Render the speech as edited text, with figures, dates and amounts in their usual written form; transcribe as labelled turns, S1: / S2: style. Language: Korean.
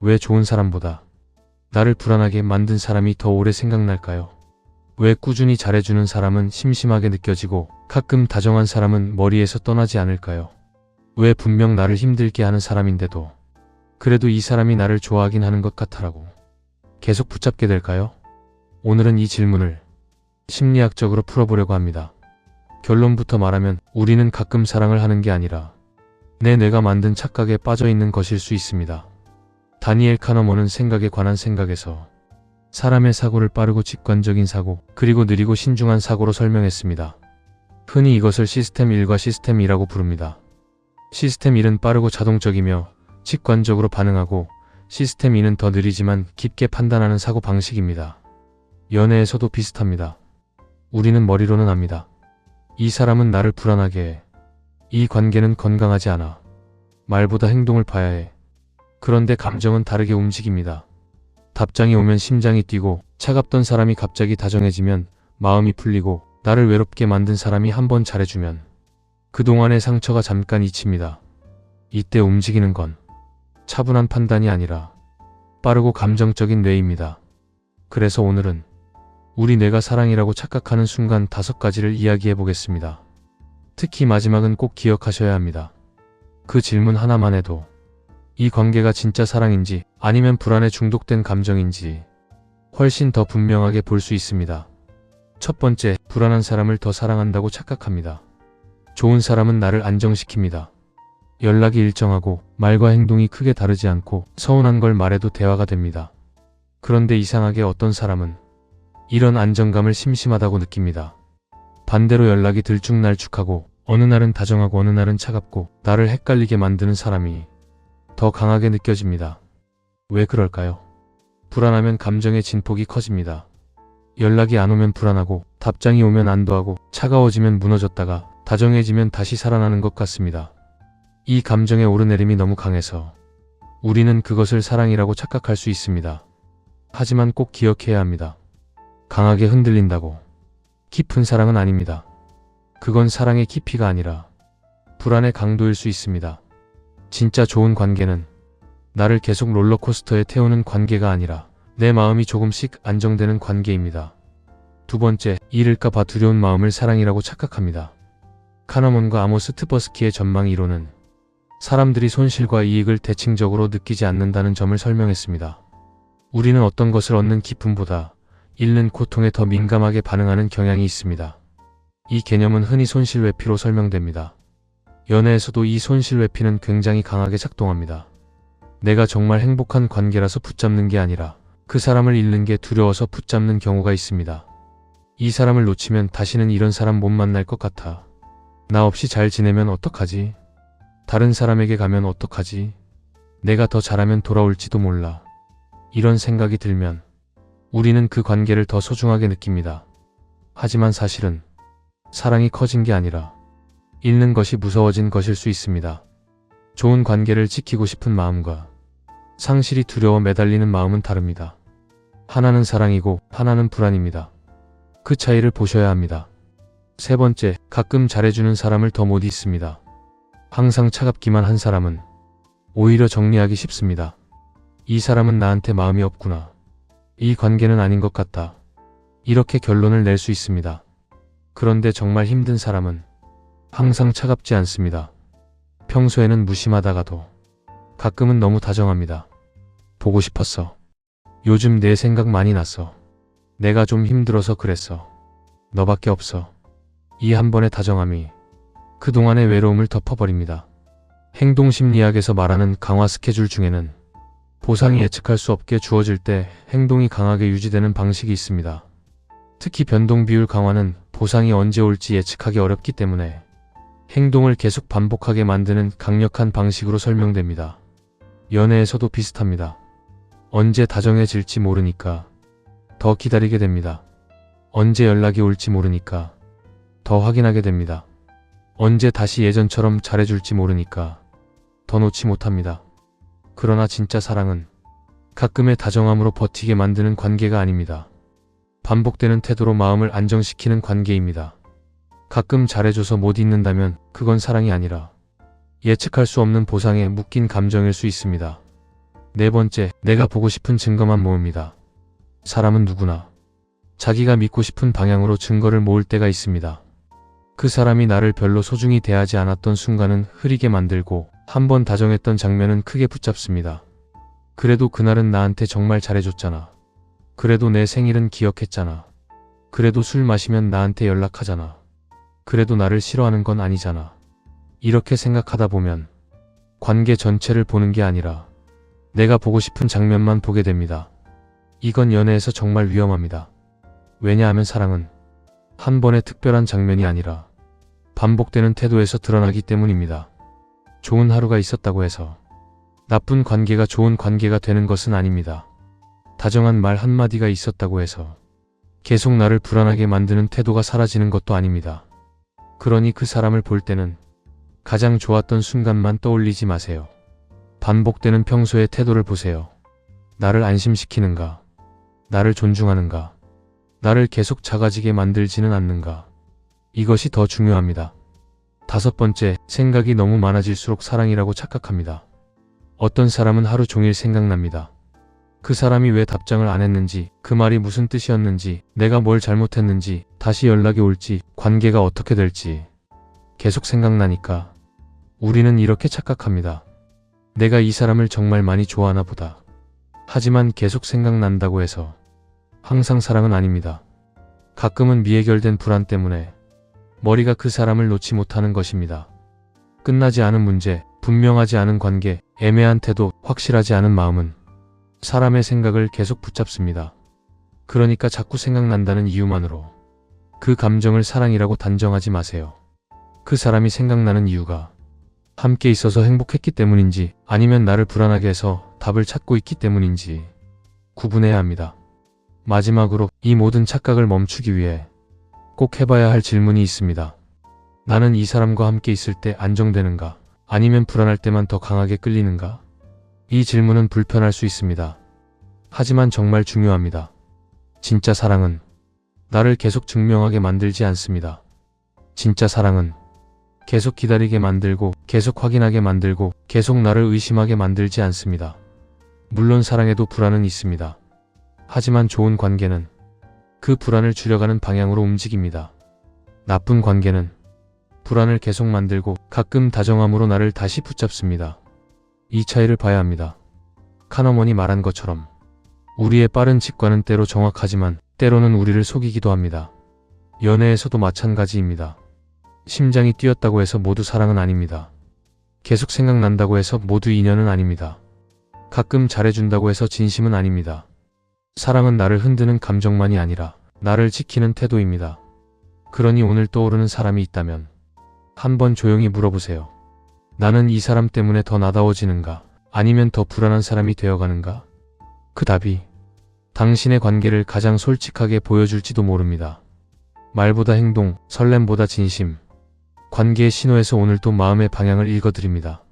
S1: 왜 좋은 사람보다 나를 불안하게 만든 사람이 더 오래 생각날까요? 왜 꾸준히 잘해주는 사람은 심심하게 느껴지고 가끔 다정한 사람은 머리에서 떠나지 않을까요? 왜 분명 나를 힘들게 하는 사람인데도 그래도 이 사람이 나를 좋아하긴 하는 것 같아라고 계속 붙잡게 될까요? 오늘은 이 질문을 심리학적으로 풀어보려고 합니다. 결론부터 말하면 우리는 가끔 사랑을 하는 게 아니라 내 뇌가 만든 착각에 빠져있는 것일 수 있습니다. 다니엘 카너먼은 생각에 관한 생각에서 사람의 사고를 빠르고 직관적인 사고, 그리고 느리고 신중한 사고로 설명했습니다. 흔히 이것을 시스템 1과 시스템 2라고 부릅니다. 시스템 1은 빠르고 자동적이며 직관적으로 반응하고, 시스템 2는 더 느리지만 깊게 판단하는 사고 방식입니다. 연애에서도 비슷합니다. 우리는 머리로는 압니다. 이 사람은 나를 불안하게 해. 이 관계는 건강하지 않아. 말보다 행동을 봐야 해. 그런데 감정은 다르게 움직입니다. 답장이 오면 심장이 뛰고, 차갑던 사람이 갑자기 다정해지면 마음이 풀리고, 나를 외롭게 만든 사람이 한번 잘해주면 그동안의 상처가 잠깐 잊힙니다. 이때 움직이는 건 차분한 판단이 아니라 빠르고 감정적인 뇌입니다. 그래서 오늘은 우리 뇌가 사랑이라고 착각하는 순간 5가지를 이야기해 보겠습니다. 특히 마지막은 꼭 기억하셔야 합니다. 그 질문 하나만 해도 이 관계가 진짜 사랑인지 아니면 불안에 중독된 감정인지 훨씬 더 분명하게 볼 수 있습니다. 첫 번째, 불안한 사람을 더 사랑한다고 착각합니다. 좋은 사람은 나를 안정시킵니다. 연락이 일정하고 말과 행동이 크게 다르지 않고 서운한 걸 말해도 대화가 됩니다. 그런데 이상하게 어떤 사람은 이런 안정감을 심심하다고 느낍니다. 반대로 연락이 들쭉날쭉하고 어느 날은 다정하고 어느 날은 차갑고 나를 헷갈리게 만드는 사람이 더 강하게 느껴집니다. 왜 그럴까요? 불안하면 감정의 진폭이 커집니다. 연락이 안 오면 불안하고, 답장이 오면 안도하고, 차가워지면 무너졌다가 다정해지면 다시 살아나는 것 같습니다. 이 감정의 오르내림이 너무 강해서 우리는 그것을 사랑이라고 착각할 수 있습니다. 하지만 꼭 기억해야 합니다. 강하게 흔들린다고 깊은 사랑은 아닙니다. 그건 사랑의 깊이가 아니라 불안의 강도일 수 있습니다. 진짜 좋은 관계는 나를 계속 롤러코스터에 태우는 관계가 아니라 내 마음이 조금씩 안정되는 관계입니다. 두 번째, 잃을까 봐 두려운 마음을 사랑이라고 착각합니다. 카너먼과 아모스 트버스키의 전망 이론은 사람들이 손실과 이익을 대칭적으로 느끼지 않는다는 점을 설명했습니다. 우리는 어떤 것을 얻는 기쁨보다 잃는 고통에 더 민감하게 반응하는 경향이 있습니다. 이 개념은 흔히 손실회피로 설명됩니다. 연애에서도 이 손실회피는 굉장히 강하게 작동합니다. 내가 정말 행복한 관계라서 붙잡는 게 아니라 그 사람을 잃는 게 두려워서 붙잡는 경우가 있습니다. 이 사람을 놓치면 다시는 이런 사람 못 만날 것 같아. 나 없이 잘 지내면 어떡하지? 다른 사람에게 가면 어떡하지? 내가 더 잘하면 돌아올지도 몰라. 이런 생각이 들면 우리는 그 관계를 더 소중하게 느낍니다. 하지만 사실은 사랑이 커진 게 아니라 잃는 것이 무서워진 것일 수 있습니다. 좋은 관계를 지키고 싶은 마음과 상실이 두려워 매달리는 마음은 다릅니다. 하나는 사랑이고 하나는 불안입니다. 그 차이를 보셔야 합니다. 세 번째, 가끔 잘해주는 사람을 더 못 잊습니다. 항상 차갑기만 한 사람은 오히려 정리하기 쉽습니다. 이 사람은 나한테 마음이 없구나. 이 관계는 아닌 것 같다. 이렇게 결론을 낼 수 있습니다. 그런데 정말 힘든 사람은 항상 차갑지 않습니다. 평소에는 무심하다가도 가끔은 너무 다정합니다. 보고 싶었어. 요즘 내 생각 많이 났어. 내가 좀 힘들어서 그랬어. 너밖에 없어. 이 한 번의 다정함이 그동안의 외로움을 덮어버립니다. 행동심리학에서 말하는 강화 스케줄 중에는 보상이 예측할 수 없게 주어질 때 행동이 강하게 유지되는 방식이 있습니다. 특히 변동비율 강화는 보상이 언제 올지 예측하기 어렵기 때문에 행동을 계속 반복하게 만드는 강력한 방식으로 설명됩니다. 연애에서도 비슷합니다. 언제 다정해질지 모르니까 더 기다리게 됩니다. 언제 연락이 올지 모르니까 더 확인하게 됩니다. 언제 다시 예전처럼 잘해줄지 모르니까 더 놓지 못합니다. 그러나 진짜 사랑은 가끔의 다정함으로 버티게 만드는 관계가 아닙니다. 반복되는 태도로 마음을 안정시키는 관계입니다. 가끔 잘해줘서 못 잊는다면 그건 사랑이 아니라 예측할 수 없는 보상에 묶인 감정일 수 있습니다. 네 번째, 내가 보고 싶은 증거만 모읍니다. 사람은 누구나 자기가 믿고 싶은 방향으로 증거를 모을 때가 있습니다. 그 사람이 나를 별로 소중히 대하지 않았던 순간은 흐리게 만들고 한번 다정했던 장면은 크게 붙잡습니다. 그래도 그날은 나한테 정말 잘해줬잖아. 그래도 내 생일은 기억했잖아. 그래도 술 마시면 나한테 연락하잖아. 그래도 나를 싫어하는 건 아니잖아. 이렇게 생각하다 보면 관계 전체를 보는 게 아니라 내가 보고 싶은 장면만 보게 됩니다. 이건 연애에서 정말 위험합니다. 왜냐하면 사랑은 한 번의 특별한 장면이 아니라 반복되는 태도에서 드러나기 때문입니다. 좋은 하루가 있었다고 해서 나쁜 관계가 좋은 관계가 되는 것은 아닙니다. 다정한 말 한마디가 있었다고 해서 계속 나를 불안하게 만드는 태도가 사라지는 것도 아닙니다. 그러니 그 사람을 볼 때는 가장 좋았던 순간만 떠올리지 마세요. 반복되는 평소의 태도를 보세요. 나를 안심시키는가? 나를 존중하는가? 나를 계속 작아지게 만들지는 않는가? 이것이 더 중요합니다. 다섯 번째, 생각이 너무 많아질수록 사랑이라고 착각합니다. 어떤 사람은 하루 종일 생각납니다. 그 사람이 왜 답장을 안 했는지, 그 말이 무슨 뜻이었는지, 내가 뭘 잘못했는지, 다시 연락이 올지, 관계가 어떻게 될지 계속 생각나니까 우리는 이렇게 착각합니다. 내가 이 사람을 정말 많이 좋아하나 보다. 하지만 계속 생각난다고 해서 항상 사랑은 아닙니다. 가끔은 미해결된 불안 때문에 머리가 그 사람을 놓지 못하는 것입니다. 끝나지 않은 문제, 분명하지 않은 관계, 애매한 태도, 확실하지 않은 마음은 사람의 생각을 계속 붙잡습니다. 그러니까 자꾸 생각난다는 이유만으로 그 감정을 사랑이라고 단정하지 마세요. 그 사람이 생각나는 이유가 함께 있어서 행복했기 때문인지 아니면 나를 불안하게 해서 답을 찾고 있기 때문인지 구분해야 합니다. 마지막으로 이 모든 착각을 멈추기 위해 꼭 해봐야 할 질문이 있습니다. 나는 이 사람과 함께 있을 때 안정되는가? 아니면 불안할 때만 더 강하게 끌리는가? 이 질문은 불편할 수 있습니다. 하지만 정말 중요합니다. 진짜 사랑은 나를 계속 증명하게 만들지 않습니다. 진짜 사랑은 계속 기다리게 만들고, 계속 확인하게 만들고, 계속 나를 의심하게 만들지 않습니다. 물론 사랑에도 불안은 있습니다. 하지만 좋은 관계는 그 불안을 줄여가는 방향으로 움직입니다. 나쁜 관계는 불안을 계속 만들고 가끔 다정함으로 나를 다시 붙잡습니다. 이 차이를 봐야 합니다. 카너먼이 말한 것처럼 우리의 빠른 직관은 때로 정확하지만 때로는 우리를 속이기도 합니다. 연애에서도 마찬가지입니다. 심장이 뛰었다고 해서 모두 사랑은 아닙니다. 계속 생각난다고 해서 모두 인연은 아닙니다. 가끔 잘해준다고 해서 진심은 아닙니다. 사랑은 나를 흔드는 감정만이 아니라 나를 지키는 태도입니다. 그러니 오늘 떠오르는 사람이 있다면 한번 조용히 물어보세요. 나는 이 사람 때문에 더 나다워지는가? 아니면 더 불안한 사람이 되어가는가? 그 답이 당신의 관계를 가장 솔직하게 보여줄지도 모릅니다. 말보다 행동, 설렘보다 진심. 관계의 신호에서 오늘도 마음의 방향을 읽어드립니다.